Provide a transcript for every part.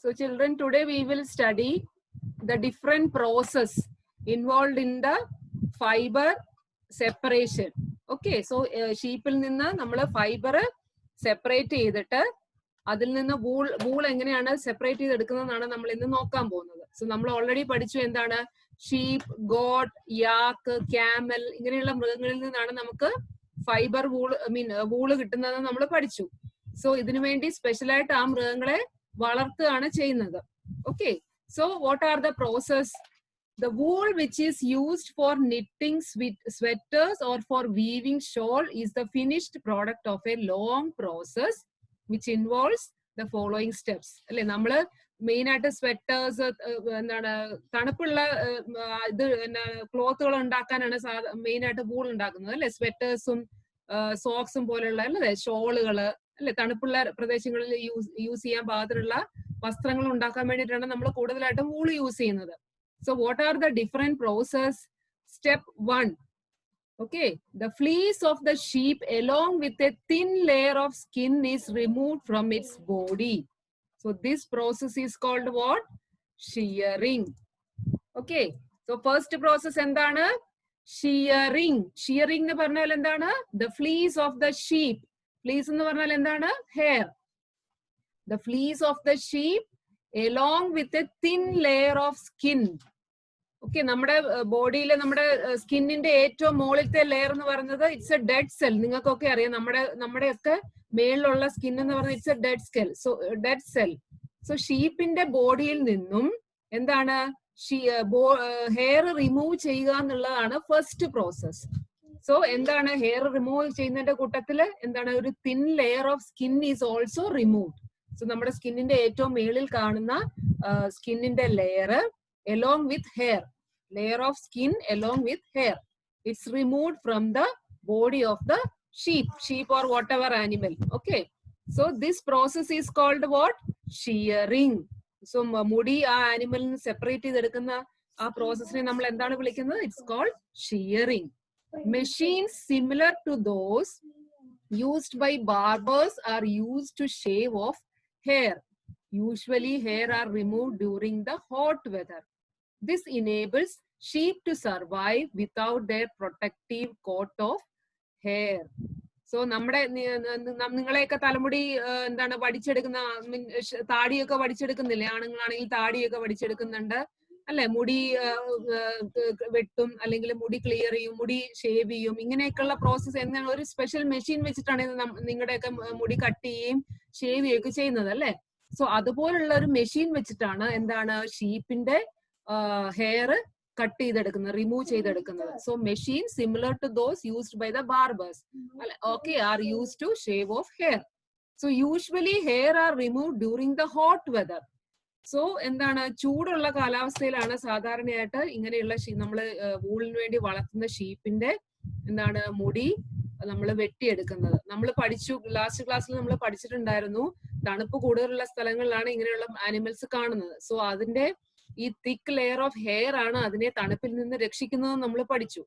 So children, today we will study the different process involved in the fiber separation. Okay, so sheepil ninna nammal fiber separate ചെയ്തിട്ട് അതിൽ നിന്ന് wool എങ്ങനെയാണ് separate ചെയ്തെടുക്കുന്നതെന്നാണ് നമ്മൾ ഇന്ന് നോക്കാൻ പോകുന്നത്. സോ നമ്മൾ ഓൾറെഡി പഠിച്ചു എന്താണ് ഷീപ്പ്, ഗോട്ട്, യാക്ക്, ക്യാമൽ ഇങ്ങനെയുള്ള മൃഗങ്ങളിൽ നിന്നാണ് നമുക്ക് ഫൈബർ വൂള് കിട്ടുന്നത് നമ്മൾ പഠിച്ചു. സോ ഇതിനു വേണ്ടി സ്പെഷ്യൽ ആയിട്ട് ആ മൃഗങ്ങളെ വളർത്തുകയാണ് ചെയ്യുന്നത്. Okay, so what are the process? The wool which is used for knitting sweaters or for weaving shawl is the finished product of a long process which involves the following steps. അല്ലെ, നമ്മള് main ആയിട്ട് sweaters എന്താണ് തണുപ്പുള്ള ഇത് ക്ലോത്തുകൾ ഉണ്ടാക്കാനാണ് main ആയിട്ട് wool ഉണ്ടാക്കുന്നത് അല്ലെ. സ്വെറ്റേഴ്സും സോക്സും പോലെയുള്ള അല്ലെ ഷോളുകള് അല്ലെ, തണുപ്പുള്ള പ്രദേശങ്ങളിൽ യൂസ് ചെയ്യാൻ പാകത്തിലുള്ള വസ്ത്രങ്ങൾ ഉണ്ടാക്കാൻ വേണ്ടിയിട്ടാണ് നമ്മൾ കൂടുതലായിട്ടും വൂൾ യൂസ് ചെയ്യുന്നത്. So what are the different process? Step 1. Okay, the fleece of the sheep along with a thin layer of skin is removed from its body. So this process is called what? Shearing. Okay, so first process endana? Shearing. Shearing nu parnal endana? The fleece of the sheep. Fleece nu parnal endana? Hair. The fleece of the sheep along with a thin layer of skin. Okay, നമ്മുടെ ബോഡിയിലെ നമ്മുടെ സ്കിന്നിന്റെ ഏറ്റവും മുകളിലത്തെ layer എന്ന് പറയുന്നത് it's a dead cell. നിങ്ങൾക്കൊക്കെ അറിയാം, നമ്മുടെയൊക്കെ മേളിലുള്ള സ്കിൻ എന്ന് പറയുന്നത് it's a dead cell. So ഷീപ്പിന്റെ ബോഡിയിൽ നിന്നും എന്താണ് ഹെയർ റിമൂവ് ചെയ്യുക എന്നുള്ളതാണ് ഫസ്റ്റ് പ്രോസസ്. സോ എന്താണ് ഹെയർ റിമൂവ് ചെയ്യുന്നതിന്റെ കൂട്ടത്തില് എന്താണ് ഒരു thin layer of skin is also removed. So നമ്മുടെ സ്കിന്നിന്റെ ഏറ്റവും മേളിൽ കാണുന്ന സ്കിന്നിന്റെ layer along with hair, layer of skin along with hair, it's removed from the body of the sheep or whatever animal. Okay, so this process is called what? Shearing. So mudi aa animal nu separate ചെയ്തെടുക്കുന്ന ആ പ്രോസസ്സിനെ നമ്മൾ എന്താണ് വിളിക്കുന്നത്? It's called shearing. Machines similar to those used by barbers are used to shave off hair. Usually hair are removed during the hot weather. This enables sheep to survive without their protective coat of hair. So നമ്മുടെ നിങ്ങളെയൊക്കെ തലമുടി എന്താണ് വടിച്ചെടുക്കുന്ന, താടിയൊക്കെ വടിച്ചെടുക്കുന്നില്ലേ? ആണുങ്ങളാണെങ്കിൽ താടിയൊക്കെ വടിച്ചെടുക്കുന്നുണ്ട് അല്ലെ, മുടി വെട്ടും അല്ലെങ്കിൽ മുടി clear ചെയ്യും, മുടി ഷേവ് ചെയ്യും, ഇങ്ങനെയൊക്കെയുള്ള പ്രോസസ്സ് എന്താണ് ഒരു സ്പെഷ്യൽ മെഷീൻ വെച്ചിട്ടാണ് നിങ്ങളുടെയൊക്കെ മുടി കട്ട് ചെയ്യുകയും ഷേവ് ചെയ്യുകയൊക്കെ ചെയ്യുന്നത് അല്ലെ. സോ അതുപോലുള്ള ഒരു മെഷീൻ വെച്ചിട്ടാണ് എന്താണ് ഷീപ്പിന്റെ ഹെയർ കട്ട് ചെയ്തെടുക്കുന്നത്, റിമൂവ് ചെയ്തെടുക്കുന്നത്. So machine similar to those used by the barbers okay are used to shave off hair. So usually hair are remove during the hot weather. So എന്താണ് ചൂടുള്ള കാലാവസ്ഥയിലാണ് സാധാരണയായിട്ട് ഇങ്ങനെയുള്ള നമ്മള് വൂളിന് വേണ്ടി വളർത്തുന്ന ഷീപ്പിന്റെ എന്താണ് മുടി നമ്മൾ വെട്ടിയെടുക്കുന്നത്. നമ്മൾ പഠിച്ചു, ലാസ്റ്റ് ക്ലാസ്സിൽ നമ്മൾ പഠിച്ചിട്ടുണ്ടായിരുന്നു, തണുപ്പ് കൂടുതലുള്ള സ്ഥലങ്ങളിലാണ് ഇങ്ങനെയുള്ള ആനിമൽസ് കാണുന്നത്. സോ അതിന്റെ ഈ തിക്ക് ലെയർ ഓഫ് ഹെയർ ആണ് അതിനെ തണുപ്പിൽ നിന്ന് രക്ഷിക്കുന്നത് നമ്മൾ പഠിച്ചു.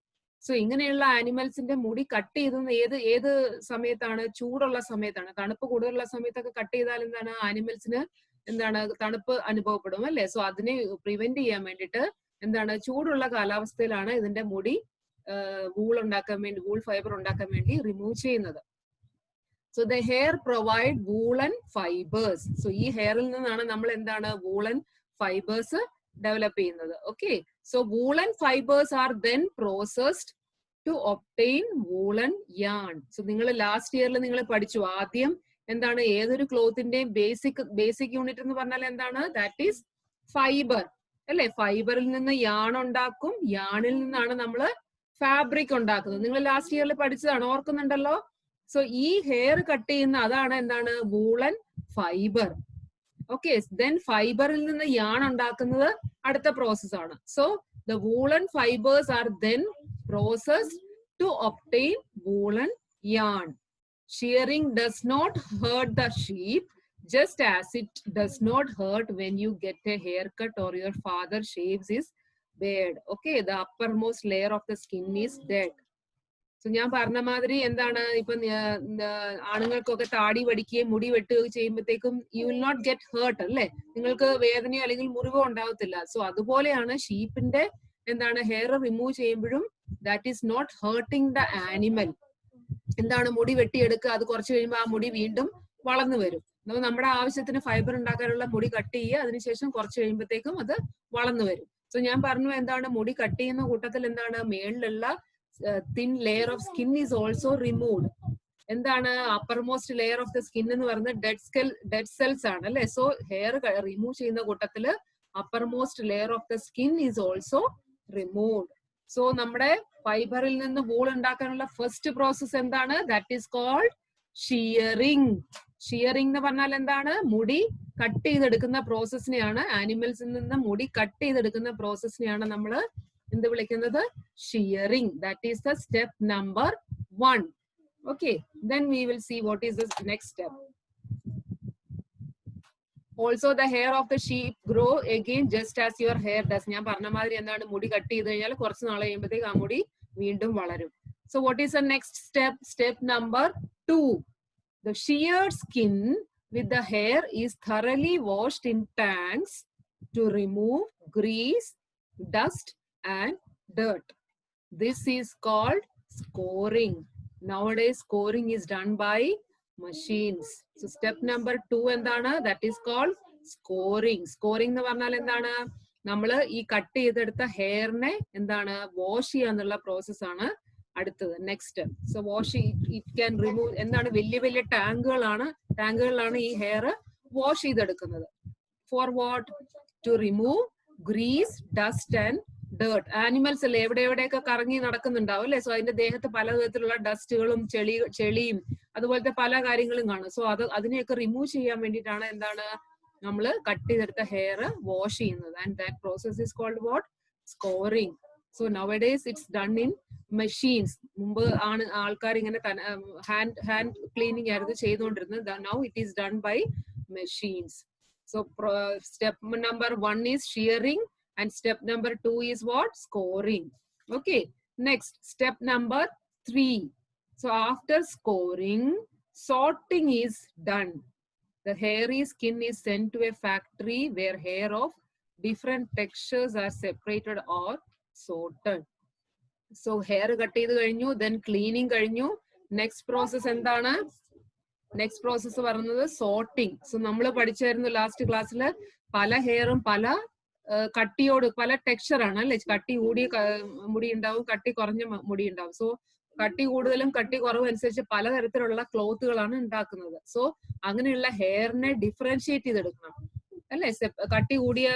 സോ ഇങ്ങനെയുള്ള ആനിമൽസിന്റെ മുടി കട്ട് ചെയ്തത് ഏത് സമയത്താണ്? ചൂടുള്ള സമയത്താണ്. തണുപ്പ് കൂടുതലുള്ള സമയത്തൊക്കെ കട്ട് ചെയ്താൽ എന്താണ് ആനിമൽസിന് എന്താണ് തണുപ്പ് അനുഭവപ്പെടും അല്ലെ. സോ അതിനെ പ്രിവെന്റ് ചെയ്യാൻ വേണ്ടിയിട്ട് എന്താണ് ചൂടുള്ള കാലാവസ്ഥയിലാണ് ഇതിന്റെ മുടി വൂൾ ഫൈബർ ഉണ്ടാക്കാൻ വേണ്ടി റിമൂവ് ചെയ്യുന്നത്. So the hair provide woollen fibres. So ഈ ഹെയറിൽ നിന്നാണ് നമ്മൾ എന്താണ് വൂളൻ ഫൈബേഴ്സ് ഡെവലപ്പ് ചെയ്യുന്നത്. Okay, so woollen fibres are then processed to obtain woollen yarn. So നിങ്ങൾ ലാസ്റ്റ് ഇയറിൽ നിങ്ങൾ പഠിച്ചു, ആദ്യം എന്താണ് ഏതൊരു ക്ലോത്തിന്റെയും ബേസിക് യൂണിറ്റ് എന്ന് പറഞ്ഞാൽ എന്താണ്? ദാറ്റ് ഈസ് ഫൈബർ അല്ലെ. ഫൈബറിൽ നിന്ന് യാൺ ഉണ്ടാക്കും, യാണിൽ നിന്നാണ് നമ്മൾ ഫാബ്രിക് ഉണ്ടാക്കുന്നത്. നിങ്ങൾ ലാസ്റ്റ് ഇയറിൽ പഠിച്ചതാണ്, ഓർക്കുന്നുണ്ടല്ലോ. സോ ഈ ഹെയർ കട്ട് ചെയ്യുന്ന അതാണ് എന്താണ് വൂളൻ ഫൈബർ. ഓക്കെ, ദെൻ ഫൈബറിൽ നിന്ന് യാൺ ഉണ്ടാക്കുന്നത് അടുത്ത പ്രോസസ് ആണ്. So the woollen fibres are then processed to obtain woollen yarn. Shearing does not hurt the sheep just as it does not hurt when you get a haircut or your father shaves his beard. Okay, the uppermost layer of the skin is dead. So ഞാൻ പറഞ്ഞ മാതിരി എന്താണ് ഇപ്പൊ ആണുങ്ങൾക്കൊക്കെ താടി വടിക്കുകയും മുടി വെട്ടുകയും ചെയ്യുമ്പോഴത്തേക്കും you will not get hurt അല്ലേ, നിങ്ങൾക്ക് വേദനയോ അല്ലെങ്കിൽ മുറിവോ ഉണ്ടാവത്തില്ല. സോ അതുപോലെയാണ് ഷീപ്പിന്റെ എന്താണ് ഹെയർ റിമൂവ് ചെയ്യുമ്പോഴും that is not hurting the animal. എന്താണ് മുടി വെട്ടിയെടുക്കുക, അത് കുറച്ച് കഴിയുമ്പോൾ ആ മുടി വീണ്ടും വളർന്നു വരും. നമ്മുടെ ആവശ്യത്തിന് ഫൈബർ ഉണ്ടാക്കാനുള്ള മുടി കട്ട് ചെയ്യുക, അതിനുശേഷം കുറച്ച് കഴിയുമ്പോഴത്തേക്കും അത് വളർന്നു വരും. സോ ഞാൻ പറഞ്ഞു എന്താണ് മുടി കട്ട് ചെയ്യുന്ന കൂട്ടത്തിൽ എന്താണ് മേളിലുള്ള thin layer of skin is also removed. എന്താണ് upper most layer of the skin എന്ന് പറയുന്നത് ഡെഡ് സെൽസ് ആണ് അല്ലെ. സോ ഹെയർ റിമൂവ് ചെയ്യുന്ന കൂട്ടത്തില് upper most layer of the skin is also removed. So നമ്മുടെ ഫൈബറിൽ നിന്ന് വൂൾ ഉണ്ടാക്കാനുള്ള ഫസ്റ്റ് പ്രോസസ് എന്താണ്? That is called shearing. Shearing എന്ന് പറഞ്ഞാൽ എന്താണ്? മുടി കട്ട് ചെയ്തെടുക്കുന്ന പ്രോസസ്സിനെയാണ്, ആനിമൽസിൽ നിന്ന് മുടി കട്ട് ചെയ്തെടുക്കുന്ന പ്രോസസ്സിനെയാണ് നമ്മൾ എന്ത് വിളിക്കുന്നത്? Shearing. That is the step number 1. Okay, then we will see what is the next step. Also the hair of the sheep grow again just as your hair does. ഞാൻ പറഞ്ഞ മാതിരി എന്താണ്, മുടി കട്ട് ചെയ്ത് കഴിഞ്ഞാൽ കുറച്ച് നാൾ കഴിയുമ്പോഴത്തേക്ക് ആ മുടി വീണ്ടും വളരും. So what is the next step? Step number 2. The sheared skin with the hair is thoroughly washed in tanks to remove grease, dust and dirt. This is called scoring. Nowadays scoring is done by machines. So step number 2 എന്താണ്? That is called scoring. Scoring എന്ന് പറഞ്ഞാൽ എന്താണ്? നമ്മള് ഈ cut ചെയ്തെടുത്ത ഹെയറിനെ എന്താണ് wash ചെയ്യാന്നുള്ള process ആണ് അടുത്തത്, next. So wash it can remove. എന്താണ്? വലിയ വലിയ ടാങ്കുകളിലാണ് ഈ ഹെയർ വാഷ് ചെയ്തെടുക്കുന്നത്. For what? To remove grease, dust and dirt. Animals അല്ലേ, എവിടെയൊക്കെ കറങ്ങി നടക്കുന്നുണ്ടാവും അല്ലെ. സോ അതിന്റെ ദേഹത്ത് പലവിധത്തിലുള്ള ഡസ്റ്റുകളും ചെളിയും അതുപോലത്തെ പല കാര്യങ്ങളും കാണും. സോ അതിനെയൊക്കെ റിമൂവ് ചെയ്യാൻ വേണ്ടിയിട്ടാണ് എന്താണ് നമ്മൾ കട്ട് ചെയ്തെടുത്ത ഹെയർ വാഷ് ചെയ്യുന്നത്. And that process is called what? Scouring. So nowadays it's done in machines. മുമ്പ് ആണ് ആൾക്കാർ ഇങ്ങനെ ഹാൻഡ് ക്ലീനിങ് ആയിരുന്നു ചെയ്തുകൊണ്ടിരുന്നത്. Now it is done by machines. So step number 1 is shearing. And step number 2 is what? Scoring. Okay. Next, step number 3. So after scoring, sorting is done. The hairy skin is sent to a factory where hair of different textures are separated or sorted. So hair cut ചെയ്തു കഴിഞ്ഞു, then cleaning കഴിഞ്ഞു. Next process എന്താണ്? Next process പറയുന്നത് sorting. So നമ്മൾ പഠിച്ചായിരുന്നു last ക്ലാസ്സിൽ, പല ഹെയറും പല കട്ടിയോട് പല ടെക്സ്ചർ ആണ് അല്ലെ. കട്ടി കൂടിയ മുടി ഉണ്ടാവും, കട്ടി കുറഞ്ഞ മുടി ഉണ്ടാവും. സോ കട്ടി കൂടുതലും കട്ടി കുറവും അനുസരിച്ച് പലതരത്തിലുള്ള ക്ലോത്തുകളാണ് ഉണ്ടാക്കുന്നത്. സോ അങ്ങനെയുള്ള ഹെയറിനെ ഡിഫറൻഷിയേറ്റ് ചെയ്തെടുക്കണം അല്ലെ. കട്ടി കൂടിയ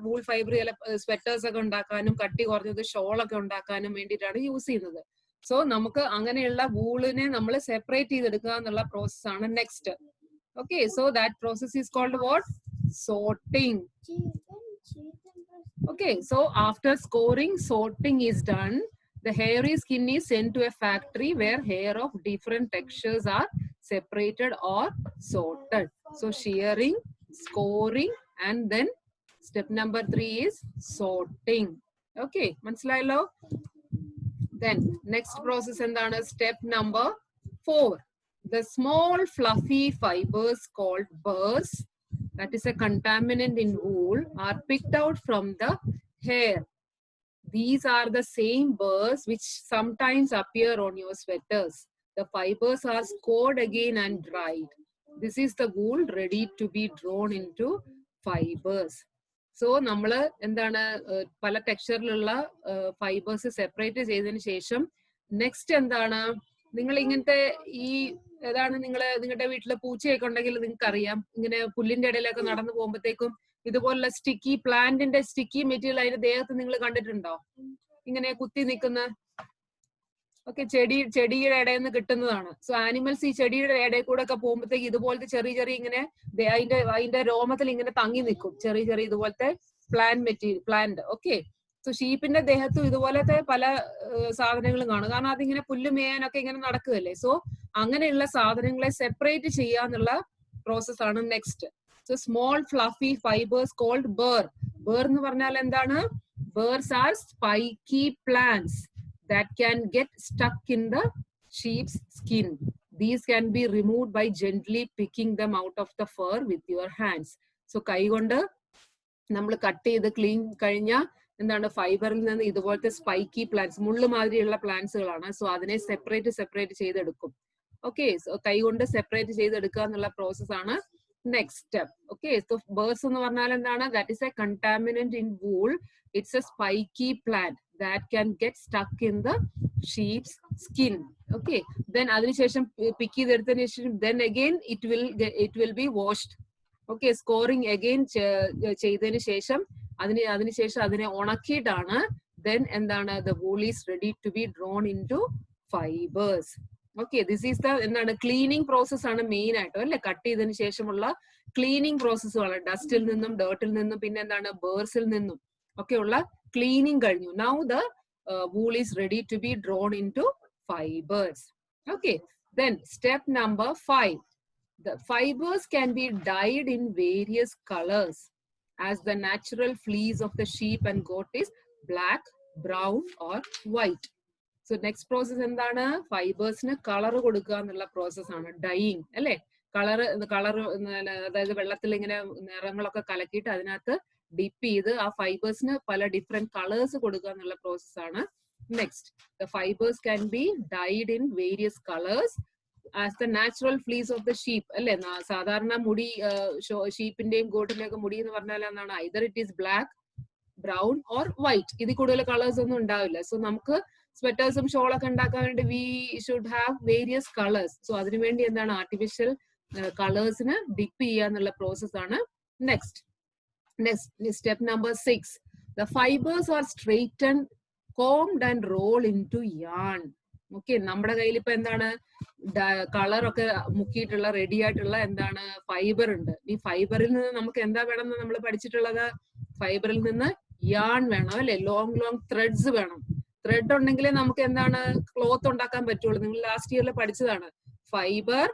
വൂൾ ഫൈബർ ചില സ്വെറ്റേഴ്സ് ഒക്കെ ഉണ്ടാക്കാനും കട്ടി കുറഞ്ഞത് ഷോളൊക്കെ ഉണ്ടാക്കാനും വേണ്ടിയിട്ടാണ് യൂസ് ചെയ്യുന്നത്. സോ നമുക്ക് അങ്ങനെയുള്ള വൂളിനെ നമ്മൾ സെപ്പറേറ്റ് ചെയ്തെടുക്കുക എന്നുള്ള പ്രോസസ് ആണ് next. Okay, so that process is called what? Sorting. Okay, so after scoring, sorting is done. The hairy skin is sent to a factory where hair of different textures are separated or sorted. So shearing, scoring, and then step number 3 is sorting. Okay, മനസ്സിലായല്ലോ? Then next process എന്താണ്? Step number 4. The small fluffy fibers called burrs, that is a contaminant in wool, are picked out from the hair. These are the same burrs which sometimes appear on your sweaters. The fibers are scored again and dried. This is the wool ready to be drawn into fibers. So നമ്മള് എന്താണ് പല ടെക്സ്ചറിലുള്ള fibres separate ചെയ്തതിനു ശേഷം next എന്താണ്, നിങ്ങൾ ഇങ്ങനത്തെ ഈ ഏതാണ് നിങ്ങളുടെ വീട്ടിലെ പൂച്ചയൊക്കെ ഉണ്ടെങ്കിൽ നിങ്ങൾക്ക് അറിയാം, ഇങ്ങനെ പുല്ലിന്റെ ഇടയിലൊക്കെ നടന്നു പോകുമ്പോഴത്തേക്കും ഇതുപോലുള്ള സ്റ്റിക്കി പ്ലാന്റിന്റെ സ്റ്റിക്കി മെറ്റീരിയൽ അതിന്റെ ദേഹത്ത് നിങ്ങൾ കണ്ടിട്ടുണ്ടോ? ഇങ്ങനെ കുത്തി നിൽക്കുന്ന ഒക്കെ ചെടിയുടെ ഇടയിൽ നിന്ന് കിട്ടുന്നതാണ്. സോ ആനിമൽസ് ഈ ചെടിയുടെ ഇടയിൽ കൂടെ ഒക്കെ പോകുമ്പോഴത്തേക്ക് ഇതുപോലത്തെ ചെറിയ ഇങ്ങനെ അതിന്റെ രോമത്തിൽ ഇങ്ങനെ തങ്ങി നിൽക്കും, ചെറിയ ഇതുപോലത്തെ പ്ലാന്റ്. ഓക്കെ, സോ ഷീപ്പിന്റെ ദേഹത്തും ഇതുപോലത്തെ പല സാധനങ്ങളും കാണും, കാരണം അതിങ്ങനെ പുല്ല് മേയാനൊക്കെ ഇങ്ങനെ നടക്കുകയല്ലേ. സോ അങ്ങനെയുള്ള സാധനങ്ങളെ സെപ്പറേറ്റ് ചെയ്യാന്നുള്ള പ്രോസസ് ആണ് next. So small fluffy fibres called burr. Burr എന്ന് പറഞ്ഞാൽ എന്താണ്? Burrs are spiky plants. that can get stuck in the sheep's skin. These can be removed by gently picking them out of the fur with your hands. So kai kondu നമ്മൾ cut ചെയ്ത് clean കഴിഞ്ഞാൽ എന്താണ് ഫൈബറിൽ നിന്ന് ഇതുപോലത്തെ spiky plants മുള്ളു മാതിരിയുള്ള പ്ലാന്റ്സുകളാണ്. സോ അതിനെ സെപ്പറേറ്റ് ചെയ്തെടുക്കും. ഓക്കെ, സോ കൈ കൊണ്ട് സെപ്പറേറ്റ് ചെയ്തെടുക്കുക എന്നുള്ള പ്രോസസ് ആണ് next step. Okay, so burrs എന്ന് പറഞ്ഞാൽ എന്താണ്? That is a contaminant in wool. It's a spiky plant that can get stuck in the sheep's skin. Okay, then അതിനുശേഷം പിക്ക് ചെയ്തെടുത്തതിന് ശേഷം then again it will be washed. Okay, scoring again ചെയ്തതിന് ശേഷം അതിനുശേഷം അതിനെ ഉണക്കിയിട്ടാണ് then എന്താണ് the wool is ready to be drawn into fibers. Okay, this is the എന്താണ് cleaning process ആണ് മെയിൻ ആയിട്ട് അല്ലെ. കട്ട് ചെയ്തതിന് ശേഷമുള്ള ക്ലീനിങ് പ്രോസസ്സുകളാണ്. ഡസ്റ്റിൽ നിന്നും ഡേർട്ടിൽ നിന്നും പിന്നെ എന്താണ് ബേഴ്സിൽ നിന്നും ഒക്കെയുള്ള ക്ലീനിങ് കഴിഞ്ഞു. Now the wool is ready to be drawn into fibers. Okay, then step number 5. The fibers can be dyed in various colors as the natural fleece of the sheep and goat is black, brown or white. So next process endana fibers ne color kodukka ennulla process aanu dyeing alle. color adayathu vellathil ingane നിറങ്ങളൊക്കെ കലക്കിയിട്ട് അതിനകത്ത് dip ചെയ്ത് ആ ഫൈബേഴ്സിന് പല different colours കൊടുക്കുക എന്നുള്ള process ആണ് next. The fibers can be dyed in various colors as the natural fleece of the sheep. അല്ലെ, സാധാരണ മുടി ഷീപ്പിന്റെയും ഗോട്ടിന്റെയും ഒക്കെ മുടി എന്ന് പറഞ്ഞാൽ എന്താണ്? either it is black, brown or white. ഇതിൽ കൂടുതൽ കളേഴ്സ് ഒന്നും ഉണ്ടാവില്ല. സോ നമുക്ക് സ്വെറ്റേഴ്സും ഷോളൊക്കെ ഉണ്ടാക്കാൻ വേണ്ടി we should have various colors. So അതിനുവേണ്ടി എന്താണ് ആർട്ടിഫിഷ്യൽ കളേഴ്സിന് ഡിപ്പ് ചെയ്യുക എന്നുള്ള പ്രോസസ് ആണ് next. Next, step number 6. The fibers are straightened, combed and rolled into yarn. Okay, നമ്മുടെ കയ്യിൽ ഇപ്പൊ എന്താണ് കളർ ഒക്കെ മുക്കിയിട്ടുള്ള റെഡി ആയിട്ടുള്ള എന്താണ് ഫൈബർ ഉണ്ട്. ഈ ഫൈബറിൽ നിന്ന് നമുക്ക് എന്താ വേണം എന്ന് നമ്മൾ പഠിച്ചിട്ടുള്ളത്? ഫൈബറിൽ നിന്ന് യാൺ വേണം അല്ലെ. ലോങ് ത്രെഡ്സ് വേണം. ത്രെഡ് ഉണ്ടെങ്കിലേ നമുക്ക് എന്താണ് ക്ലോത്ത് ഉണ്ടാക്കാൻ പറ്റുള്ളൂ. നിങ്ങൾ ലാസ്റ്റ് ഇയറിൽ പഠിച്ചതാണ് fibre,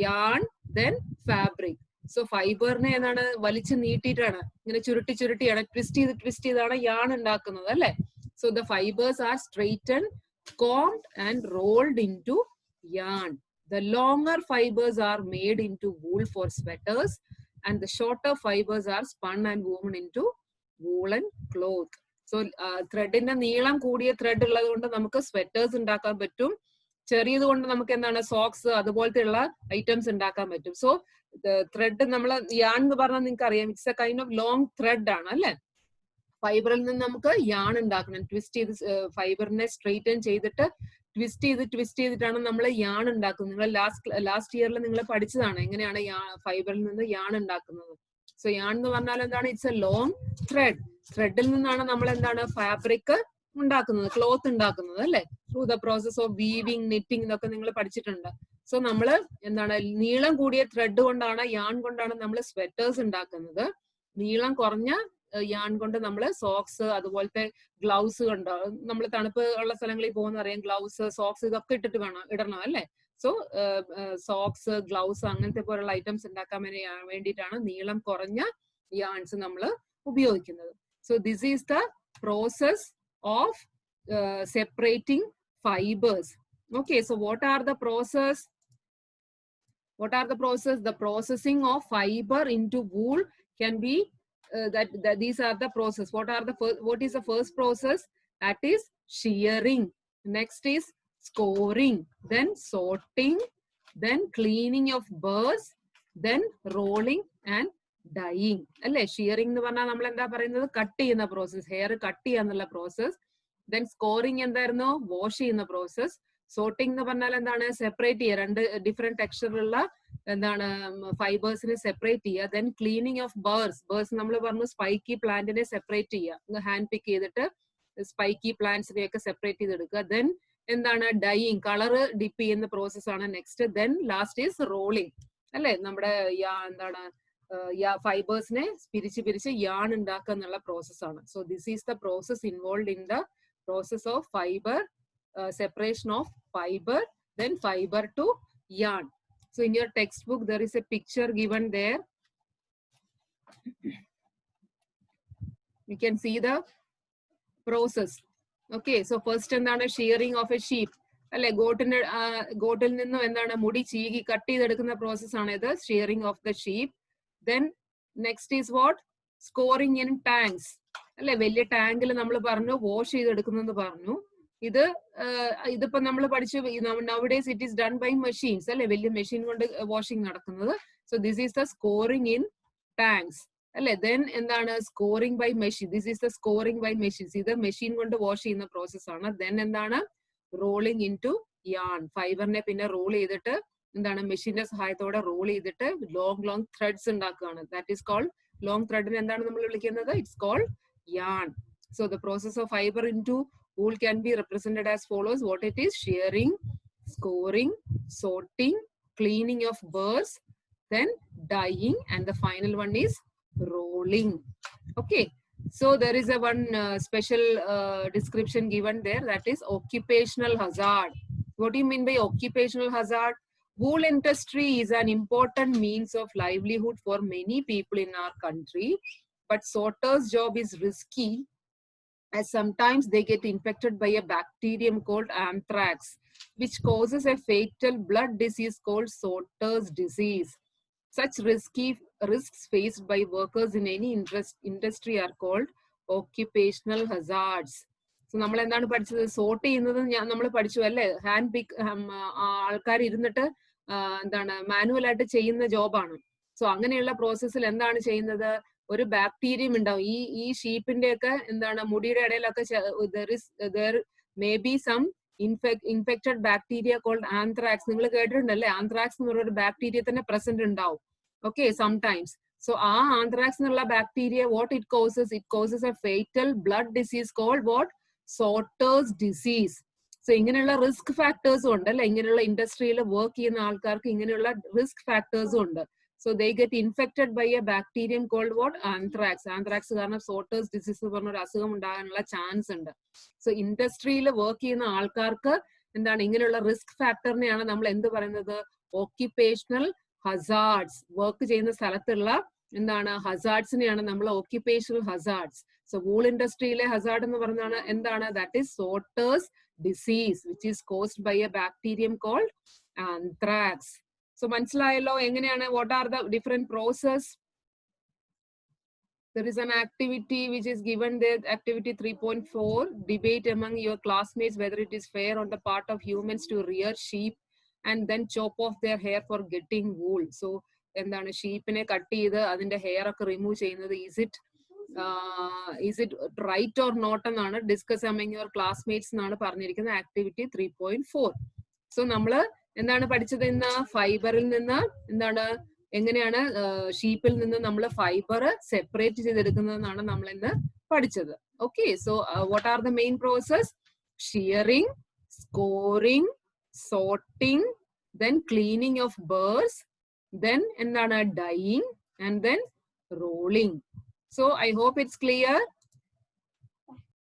yarn, then fabric. So ഫൈബറിനെ എന്താണ് വലിച്ചു നീട്ടിയിട്ടാണ് ഇങ്ങനെ ചുരുട്ടിയാണ് ട്വിസ്റ്റ് ചെയ്താണ് യാൺ ഉണ്ടാക്കുന്നത് അല്ലെ. So the fibres are straightened, combed and rolled into yarn. The longer fibers are made into wool for sweaters and the shorter fibers are spun and woven into woolen cloth. So ത്രെഡിന്റെ നീളം കൂടിയ thread ഉള്ളത് കൊണ്ട് നമുക്ക് sweaters ഉണ്ടാക്കാൻ പറ്റും. ചെറിയത് കൊണ്ട് നമുക്ക് എന്താണ് സോക്സ് അതുപോലത്തെ ഉള്ള ഐറ്റംസ് ഉണ്ടാക്കാൻ പറ്റും. സോ ത്രെഡ് നമ്മൾ യാൺ എന്ന് പറഞ്ഞാൽ നിങ്ങൾക്ക് അറിയാം, it's A kind of long thread ആണ് അല്ലെ. ഫൈബറിൽ നിന്ന് നമുക്ക് യാൺ ഉണ്ടാക്കണം. ട്വിസ്റ്റ് ചെയ്ത് ഫൈബറിനെ സ്ട്രെയിറ്റൻ ചെയ്തിട്ട് ട്വിസ്റ്റ് ചെയ്തിട്ടാണ് നമ്മൾ യാൺ ഉണ്ടാക്കുന്നത്. നിങ്ങൾ ലാസ്റ്റ് ഇയറിൽ നിങ്ങൾ പഠിച്ചതാണ് എങ്ങനെയാണ് ഫൈബറിൽ നിന്ന് യാൺ ഉണ്ടാക്കുന്നത്. സോ യാൺ എന്ന് പറഞ്ഞാൽ എന്താണ്? It's a long thread. ത്രെഡിൽ നിന്നാണ് നമ്മൾ എന്താണ് ഫാബ്രിക് ഉണ്ടാക്കുന്നത്, ക്ലോത്ത് ഉണ്ടാക്കുന്നത് അല്ലെ. Through the process of weaving, knitting ഇതൊക്കെ നിങ്ങൾ പഠിച്ചിട്ടുണ്ട്. സോ നമ്മള് എന്താണ് നീളം കൂടിയ ത്രെഡ് കൊണ്ടാണ്, യാൺ കൊണ്ടാണ് നമ്മൾ സ്വെറ്റേഴ്സ് ഉണ്ടാക്കുന്നത്. നീളം കുറഞ്ഞ യാൺ കൊണ്ട് നമ്മൾ സോക്സ് അതുപോലത്തെ ഗ്ലൗസ് കൊണ്ട് നമ്മൾ തണുപ്പ് ഉള്ള സ്ഥലങ്ങളിൽ പോകുന്ന അറിയാം, ഗ്ലൗസ്, സോക്സ് ഇതൊക്കെ ഇടണം അല്ലെ. സോ സോക്സ്, ഗ്ലൗസ് അങ്ങനത്തെ പോലുള്ള ഐറ്റംസ് ഉണ്ടാക്കാൻ വേണ്ടിയിട്ടാണ് നീളം കുറഞ്ഞ യാൺസ് നമ്മൾ ഉപയോഗിക്കുന്നത്. So this is the process of separating fibers. Okay, so what are the process? The processing of fiber into wool can be that these are the process. What is the first process? That is shearing. Next is scoring, then sorting, then cleaning of burrs, then rolling and dyeing അല്ലെ. Shearing എന്ന് പറഞ്ഞാൽ നമ്മൾ എന്താ പറയുന്നത്? Cut ചെയ്യുന്ന process, hair cut ചെയ്യാന്നുള്ള process. Then scouring എന്തായിരുന്നു? Wash ചെയ്യുന്ന പ്രോസസ്. സോർട്ടിംഗ് എന്ന് പറഞ്ഞാൽ എന്താണ്? സെപ്പറേറ്റ് ചെയ്യുക, രണ്ട് ഡിഫറെന്റ് ടെക്സ്ചറിലുള്ള എന്താണ് ഫൈബേഴ്സിനെ സെപ്പറേറ്റ് ചെയ്യുക. ദെൻ ക്ലീനിങ് ഓഫ് ബേഴ്സ് നമ്മൾ പറഞ്ഞു സ്പൈക്കി പ്ലാന്റിനെ സെപ്പറേറ്റ് ചെയ്യുക, ഹാൻഡ് പിക്ക് ചെയ്തിട്ട് സ്പൈക്കി പ്ലാന്റ്സിനെ ഒക്കെ സെപ്പറേറ്റ് ചെയ്തെടുക്കുക. ദെൻ എന്താണ്? ഡൈയിങ്, കളർ ഡിപ്പ് ചെയ്യുന്ന പ്രോസസ് ആണ് next. Then last is rolling അല്ലെ. നമ്മുടെ എന്താണ് ഫൈബേഴ്സിനെ പിരിച്ച് യാൺ ഉണ്ടാക്കുക എന്നുള്ള പ്രോസസ് ആണ്. So this is the process involve in the process of fibre, separation of fibre, then fiber to yarn. So in your textbook there is a picture given there. You can see the process. Okay, so first എന്താണ് shearing of A sheep അല്ലെ, ഗോട്ടിൽ നിന്നും എന്താണ് മുടി ചീകി cut ചെയ്തെടുക്കുന്ന process ആണ് ഇത്, shearing of the sheep. Then next is what, scoring in tanks അല്ലെ, വലിയ ടാങ്കിൽ നമ്മൾ പറഞ്ഞു വാഷ് ചെയ്തെടുക്കുന്നെന്ന് പറഞ്ഞു. ഇതിപ്പോ നമ്മൾ പഠിച്ചു nowadays it is done by machines അല്ലെ, വലിയ മെഷീൻ കൊണ്ട് വാഷിംഗ് നടക്കുന്നത്. So this is the scouring in tanks അല്ലെ. ദെൻ എന്താണ് scouring by machine, this is the scouring by machines, ഇത് മെഷീൻ കൊണ്ട് വാഷ് ചെയ്യുന്ന പ്രോസസ് ആണ്. ദെൻ എന്താണ് റോളിംഗ് ഇൻ ടു യാൺ, ഫൈബറിനെ പിന്നെ റോൾ ചെയ്തിട്ട് എന്താണ് മെഷീന്റെ സഹായത്തോടെ റോൾ ചെയ്തിട്ട് ലോങ് ത്രെഡ്സ് ഉണ്ടാക്കുകയാണ്. ദാറ്റ് ഈസ് കോൾഡ്, ലോങ് ത്രെഡിന് എന്താണ് നമ്മൾ വിളിക്കുന്നത്, it's called yarn. So the process of fiber into wool can be represented as follows. What it is: shearing, scoring, sorting, cleaning of burrs, then dyeing, and the final one is rolling. Okay, so there is a one special description given there, that is occupational hazard. What do you mean by occupational hazard? Wool industry is an important means of livelihood for many people in our country. But sorter's job is risky, as sometimes they get infected by a bacterium called anthrax, which causes a fatal blood disease called sorter's disease. Such risks faced by workers in any industry are called occupational hazards. So നമ്മൾ എന്താണ് പഠിച്ചത്, sort ചെയ്യുന്നത് നമ്മൾ പഠിച്ചു അല്ലേ, hand പിക്ക് ആൾക്കാർ ഇരുന്നിട്ട് എന്താണ് മാനുവൽ ആയിട്ട് ചെയ്യുന്ന ജോബാണ്. സോ അങ്ങനെയുള്ള പ്രോസസ്സിൽ എന്താണ് ചെയ്യുന്നത്, ഒരു ബാക്ടീരിയം ഉണ്ടാവും ഈ ഷീപ്പിന്റെ ഒക്കെ എന്താണ് മുടിയുടെ ഇടയിലൊക്കെ there may be some infected bacteria called anthrax. നിങ്ങൾ കേട്ടിട്ടുണ്ടല്ലേ, ആന്ത്രാക്സ് എന്ന് പറയുന്ന ഒരു ബാക്ടീരിയ തന്നെ പ്രസന്റ് ഉണ്ടാവും. Okay, sometimes. സോ ആ ആന്ത്രാക്സ് എന്നുള്ള bacteria what it causes a fatal blood disease called what, sorter's disease. So ഇങ്ങനെയുള്ള റിസ്ക് ഫാക്ടേഴ്സും ഉണ്ട് അല്ലെ, ഇങ്ങനെയുള്ള ഇൻഡസ്ട്രിയിൽ വർക്ക് ചെയ്യുന്ന ആൾക്കാർക്ക് ഇങ്ങനെയുള്ള റിസ്ക് ഫാക്ടേഴ്സും ഉണ്ട്. So they get infected by a bacterium called what, anthrax. Anthrax കാരണം sorter's disease എന്ന് പറഞ്ഞ ഒരു അസുഖം ഉണ്ടാകാനുള്ള ചാൻസ് ഉണ്ട്. സോ ഇൻഡസ്ട്രിയിൽ വർക്ക് ചെയ്യുന്ന ആൾക്കാർക്ക് എന്താണ് ഇങ്ങനെയുള്ള റിസ്ക് ഫാക്ടറിനെയാണ് നമ്മൾ എന്ത് പറയുന്നത്, ഓക്യുപേഷണൽ ഹസാർഡ്സ്. വർക്ക് ചെയ്യുന്ന സ്ഥലത്തുള്ള എന്താണ് ഹസാർഡ്സിനെയാണ് നമ്മൾ ഓക്യുപേഷണൽ ഹസാർഡ്സ്. സോ വൂൾ ഇൻഡസ്ട്രിയിലെ ഹസാർഡ് എന്ന് പറഞ്ഞാണ് എന്താണ്, that is sorter's disease, which is caused by a bacterium called anthrax. So മനസ്സിലായല്ലോ എങ്ങനെയാണ്, what are the different process? There is an activity which is given there, activity 3.4, debate among your classmates whether it is fair on the part of humans to rear sheep and then chop off their hair for getting wool. So എന്താണ് ഷീപ്പിനെ cut ചെയ്ത് അതിന്റെ hair ഒക്കെ remove ചെയ്യുന്നത്, is it right or not എന്നാണ് discuss among your classmates എന്നാണ് പറഞ്ഞിരിക്കുന്നത്, activity 3.4. So നമ്മള് എന്താണ് പഠിച്ചത് ഇന്ന്, ഫൈബറിൽ നിന്ന് എന്താണ് എങ്ങനെയാണ് ഷീപ്പിൽ നിന്ന് നമ്മൾ ഫൈബർ സെപ്പറേറ്റ് ചെയ്തെടുക്കുന്നതെന്നാണ് നമ്മൾ ഇന്ന് പഠിച്ചത്. Okay, so what are the main process, shearing, scouring, sorting, then cleaning of burrs, then എന്താണ് dyeing, and then rolling. So I hope it's clear.